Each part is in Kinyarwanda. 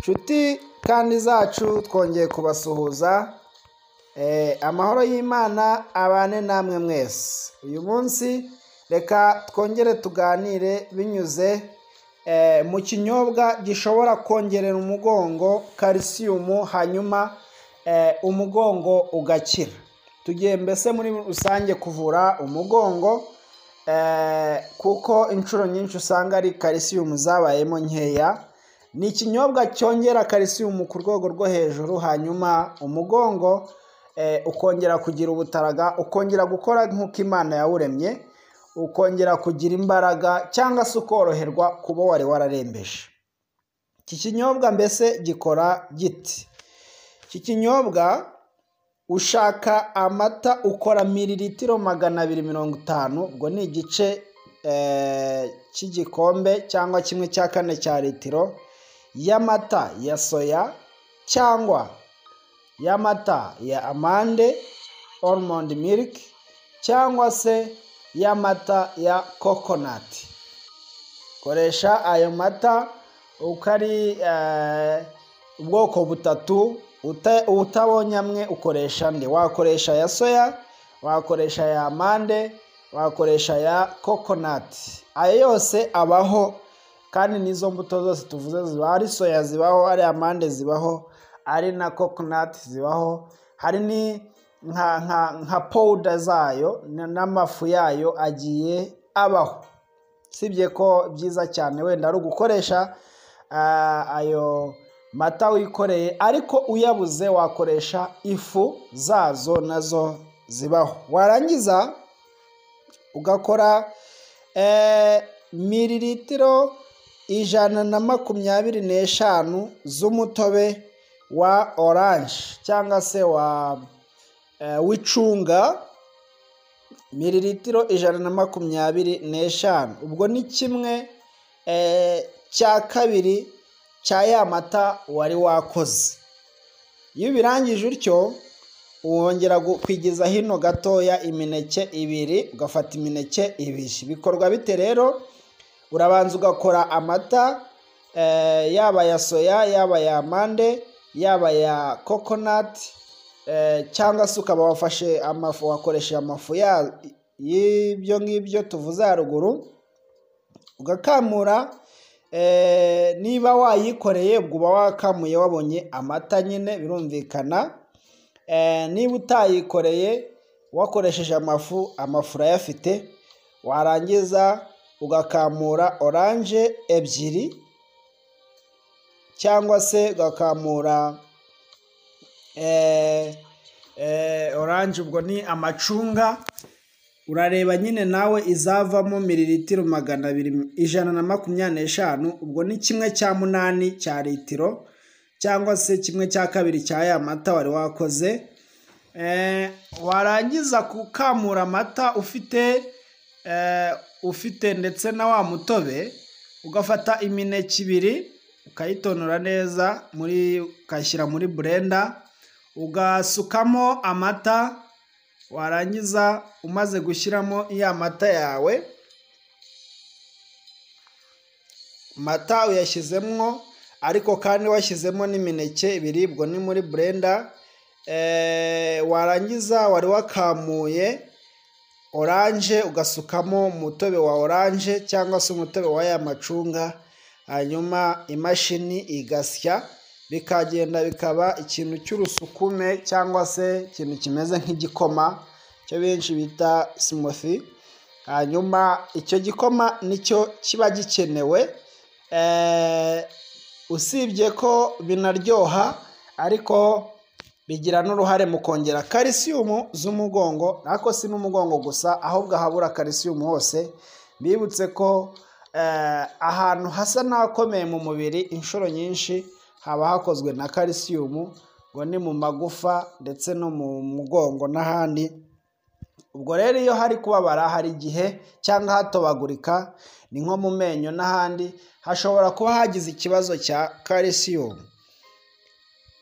Nshuti kandi zacu twongeye kubasuhuza, amahoro y'Imana abane namwe mwese. Uyu munsi reka twongere tuganire binyuze mu kinyobwa gishobora kongerera umugongo calcium, hanyuma umugongo ugakira. Tugiye mbese muri rusange kuvura umugongo, kuko inshuro nyinshi usanga ari calcium zabayemo nkeya. Ni ikinyobwa cyongera calcium ku rwego rwo hejuru, hanyuma umugongo ukongera kugira ubutaraga, ukongera gukora nk'uko Imana yawuremye, ukongera kugira imbaraga cyangwa se ukoroherwa kuba wari wararembeje. Iki kinyobwa mbese gikora giti. Iki kinyobwa ushaka amata ukora mililitiro 250, ubwo ni igice cy'igikombe cyangwa 1/4 cya litiro y'amata ya soya cyangwa y'amata ya amande almond milk cyangwa se y'amata ya coconut. Koresha ayo mata ukari ubwoko butatu, utabonye amwe ukoresha andi. Wakoresha ya soya, wakoresha ya amande, wakoresha ya coconut. Ayo yose abaho, kandi nizo mbuto zose tuvuze zibaho. Ari soya zibaho, ari amande zibaho, ari na coconut zibaho, hari ni nka powder zayo n'amafu yayo agiye abaho. Sibye ko byiza cyane wenda ari ugukoresha ayo mata wikoreye, ariko uyabuze wakoresha ifu zazo, nazo zibaho. Warangiza ugakora mililitiro 125 z'umutobe wa orange cyangwa se w'icunga, mililitiro 125. Ubwo ni 1/2 cya ya mata wari wakoze. Iyo birangije utyo, wongera kwigiza hino gatoya imineke 2, ugafata imineke 2. Bikorwa bite rero? Urabanza ugakora amata, yaba ya soya, yaba ya amande, yaba ya coconut, cyangwa se ukaba wafashe amafu, wakoresha amafu y'ibyo ngibyo tuvuze haruguru, ugakamura. Niba wayikoreye ubwo uba wakamuye wabonye amata nyine, birumvikana. Niba utayikoreye wakoresheje amafu urayafite. Warangiza ugakamura orange 2 cyangwa se ugakamura orange, ubwo ni amacunga. Urareba nyine nawe izavamo mililitiro 125, ubwo ni 1/8 cya litiro cyangwa se 1/2 cya ya mata wari wakoze. Warangiza kukamura amata ufite ndetse na wa mutobe, ugafata imineke 2 ukayitonora neza, ukashyira muri blender, ugasukamo amata. Warangiza umaze gushyiramo ya mata yawe, mata uyashyizemo, ariko kandi washyizemo n'imineke 2, ubwo ni muri blender. Warangiza wari wakamuye orange ugasukamo umutobe wa orange cyangwa se umutobe wa ya macunga, hanyuma imashini igasya, bikagenda bikaba ikintu cy'urusukume cyangwa se ikintu kimeze nk'igikoma, cyo benshi bita smoothie. Hanyuma icyo gikoma nicyo kiba gikenewe. Usibye ko binaryoha, ariko bigira n'uruhare mu kongera calcium z'umugongo. Ariko si n'umugongo gusa, ahubwo habura calcium hose. Bibutse ko ahantu hasa n'akomeye mu mubiri inshuro nyinshi haba hakozwe na calcium, ngo ni mu magufa ndetse no mu mugongo n'ahandi. Ubwo rero iyo hari kubabara, hari igihe cyangwa hatobagurika, ni nko mu menyo n'ahandi, hashobora kuba hagize ikibazo cya calcium.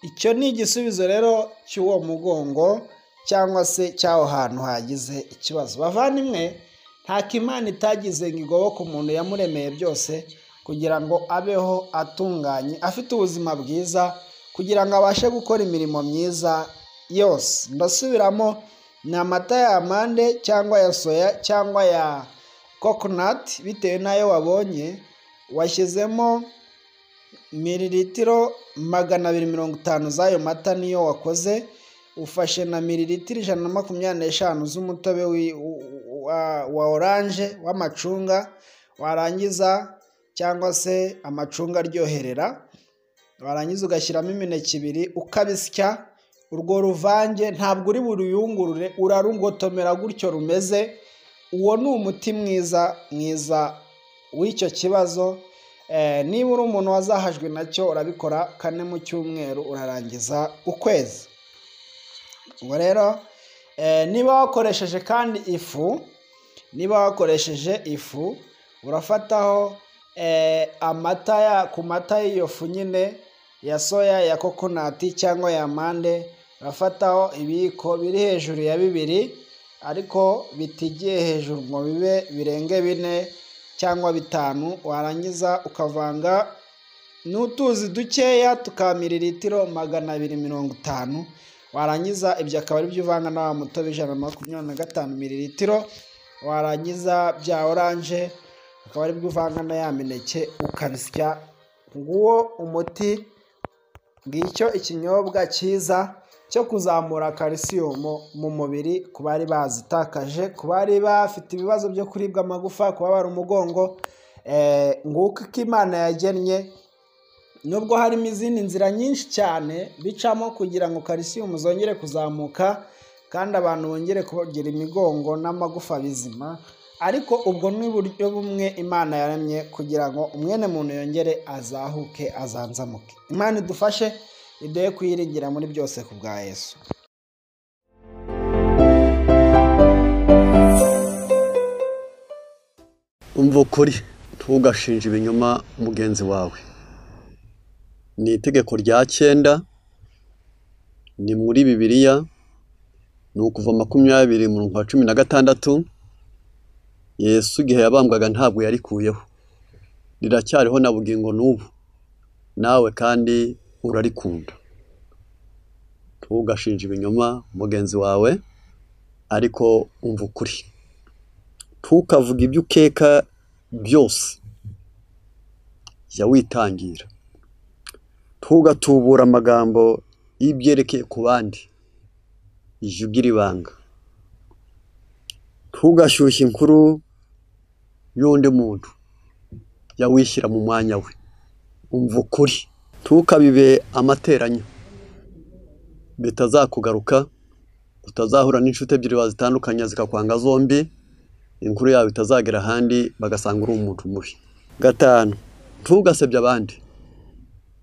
Icyo ni igisubizo rero cy'uwo mugongo cyangwa se cy'aho hantu hagize ikibazo. Bavandimwe, nta Imana itagize ngo igoboke umuntu yamuremeye byose, kugira ngo abeho atunganye afite ubuzima bwiza kugira ngo abashe gukora imirimo myiza yose. Ndasubiramo, ni amata ya amande cyangwa ya soya cyangwa ya coconut bitewe n'ayo wabonye. Washyizemo mililitiro 250 z'ayo mata niyo wakoze. Ufashe na mililitiro 125 z'umutobe wa oranje w'amacunga, warangiza cyangwa se amacunga aryoherera, warangiza ugashyiramo imineke 2 ukabisya. Urwo ruvange ntabwo uri buruyungurure, urarugotomera gutyo rumeze. Uwo ni umuti mwiza w'icyo kibazo. Niba uri umuntu wazahajwe nacyo urabikora 4 mu cyumweru urarangiza ukwezi. Ubwo rero niba wakoresheje kandi ifu, urafataho amata ku mata y'iyo fu nyine ya soya ya coconut cyangwa ya amande, urafataho ibiyiko biri hejuru ya 2 ariko bitigiye hejuru ngo bibe birenge 4 cyangwa 5. Warangiza ukavanga n'utuzi dukeya tuka mililitiro 250. Warangiza ibyo akaba ari byo uvanga na mutobe 125 mililitiro. Warangiza bya oranje akaba ari byo uvanga na ya mineke ukabisya. Nguwo umuti, ngicyo ikinyobwa cyiza cyo kuzamura calcium mu mubiri ku bari bazitakaje, ku bari bafite ibibazo byo kuribwa amagufa, kubabara umugongo. Nguko ko Imana yagennye, nubwo harimo izindi nzira nyinshi cyane bicamo kugira ngo calcium zongere kuzamuka kandi abantu bongere kugira imigongo n'amagufa bizima, ariko ubwo ni uburyo bumwe Imana yaremye kugira ngo umwene muntu yongere azahuke azanzamuke. Imana idufashe iduhe kuyiringira muri byose ku bwa Yesu. Umva ukuri, ntugashinje ibinyoma mugenzi wawe. Ni itegeko rya 9, ni muri Bibiliya, ni ukuva 20:16. Yesu igihe yabambwaga ntabwo yarikuyeho, riracyariho na bugingo n'ubu, nawe kandi urarikunda. Ntugashinje ibinyoma mugenzi wawe, ariko umva ukuri. Ntukavuga ibyo ukeka byose, jya witangira. Ntugatubura amagambo y'ibyerekeye ku bandi, jya ugira ibanga. Ntugashyushye inkuru y'undi muntu, jya wishyira mu mwanya we. Umva ukuri. Ntukabibe amateranyo, bitazakugaruka, utazahura n'inshuti ebyiri bazitandukanye zikakwanga zombi, inkuru yawe itazagera ahandi bagasanga uri umuntu mubi. 5, ntugasebye abandi.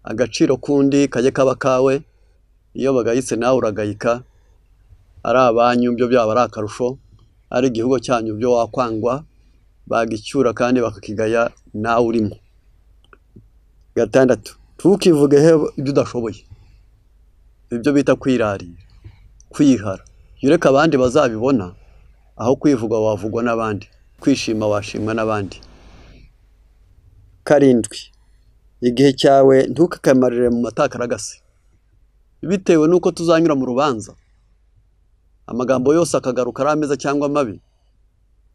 Agaciro kundi kajye kaba kawe, iyo bagayitse nawe uragayika. Ari abanyu byo byaba ari akarusho, ari igihugu cyanyu byo wakwangwa, bagicyura kandi bakakigaya nawe urimo. 6, ntukivugeho ibyo udashoboye, ibyo bita kwirarira, kwihara. Yureka abandi bazabibona, aho kwivuga wavugwa n'abandi, kwishima washimwa n'abandi. 7, igihe cyawe ntukakamarire mu matakaragase, bitewe nuko tuzanyura mu rubanza. Amagambo yose akagaruka ari ameza cyangwa mabi.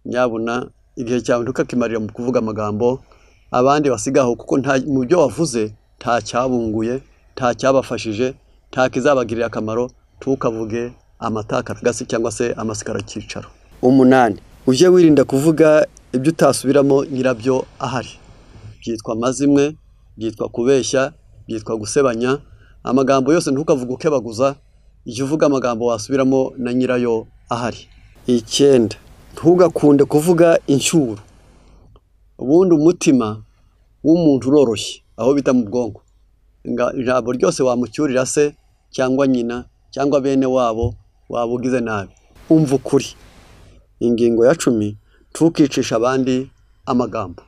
Nyabuna igihe cyawe ntukakimarire mu kuvuga amagambo abandi basigaho, kuko mu byo wavuze nta cyabunguye, nta cyabafashije, nta kizabagirira akamaro. Ntukavuge amatakaragase cyangwa se amasikara cyicaro. 8, ujye wirinda kuvuga ibyo utasubiramo nyirabyo ahari. Byitwa amazimwe, byitwa kubeshya, byitwa gusebanya. Amagambo yose ntukavuga ukebaguza, ijya uvuga amagambo wasubiramo na nyirayo ahari. 9, ntugakunde kuvuga inshyuro. Ubundi umutima w'umuntu uroroshye, aho bita mu bwonko. Ijambo ryose wamucyurira se cyangwa nyina cyangwa bene wabo wabugize nabi. Umva ukuri. Ingingo ya 10, ntukicisha abandi amagambo.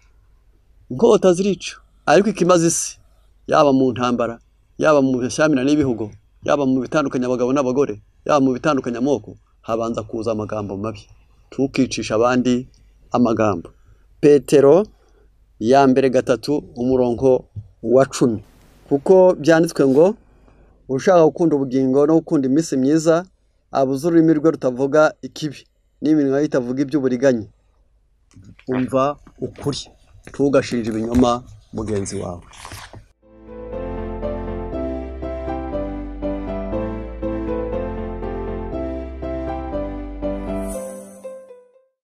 Inkota zirica, ariko ikimaze isi, yaba mu ntambara, yaba mu bishyamina n'ibihugu, yaba mu bitandukanya abagabo n'abagore, yaba mu bitandukanya amoko, habanza kuza amagambo mabi. Ntukicisha abandi amagambo. Petero ya mbere gatatu umurongo wa 10, kuko byanditswe ngo ushaka gukunda ubugingo no gukunda iminsi myiza abuze ururimi rwe rutavuga ikibi n'iminwa ye itavuga iby'uburiganya. Umva ukuri, ntugashinje ibinyoma mugenzi wawe.